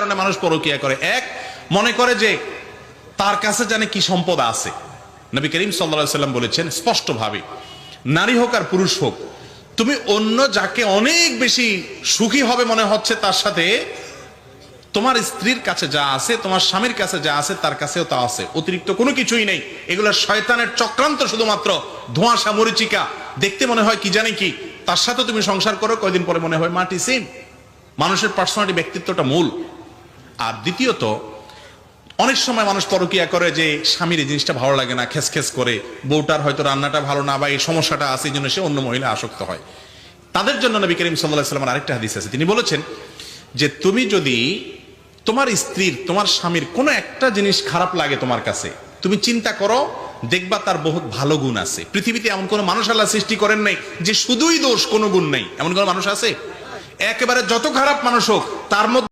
কারণে মানুষ পরকীয়া করে। এক, মনে করে যে তার কাছে জানে কি সম্পদ আছে। নবী করিম সাল্লাল্লাহু আলাইহি ওয়াসাল্লাম বলেছেন স্পষ্টভাবে, নারী হোক আর পুরুষ হোক, তুমি অন্য যাকে অনেক বেশি সুখী হবে মনে হচ্ছে তার সাথে, তোমার স্ত্রীর কাছে যা আছে, তোমার স্বামীর কাছে যা আছে, তার কাছেও তা আছে, অতিরিক্ত কোনো কিছুই নেই। এগুলো শয়তানের চক্রান্ত, শুধুমাত্র ধোঁয়াশা মরিচিকা। দেখতে মনে হয় কি জানি কি, তার সাথে তুমি সংসার করো, কয়দিন পরে মনে হয় মাটি সেম। মানুষের পার্সোনালিটি, ব্যক্তিত্বটা মূল। আর দ্বিতীয়ত, অনেক সময় মানুষ পরকীয়া করে যে স্বামীর এই জিনিসটা ভালো লাগে না, খেস খেস করে, বউটার হয়তো রান্নাটা ভালো না বা এই সমস্যাটা আছে, এই জন্য সে অন্য মহিলা আসক্ত হয়। তাদের জন্য নবী করিম সাল্লাল্লাহু আলাইহি ওয়াসাল্লামের আরেকটা হাদিস আছে, তিনি বলেছেন যে তুমি যদি তোমার স্ত্রীর, তোমার স্বামীর কোনো একটা জিনিস খারাপ লাগে তোমার কাছে, তুমি চিন্তা করো, দেখবা তার বহুত ভালো গুণ আছে। পৃথিবীতে এমন কোন মানুষ আল্লাহ সৃষ্টি করেন নাই যে শুধুই দোষ, কোনো গুণ নাই। এমন কোন মানুষ আছে? একেবারে যত খারাপ মানুষ হোক, তার মধ্যে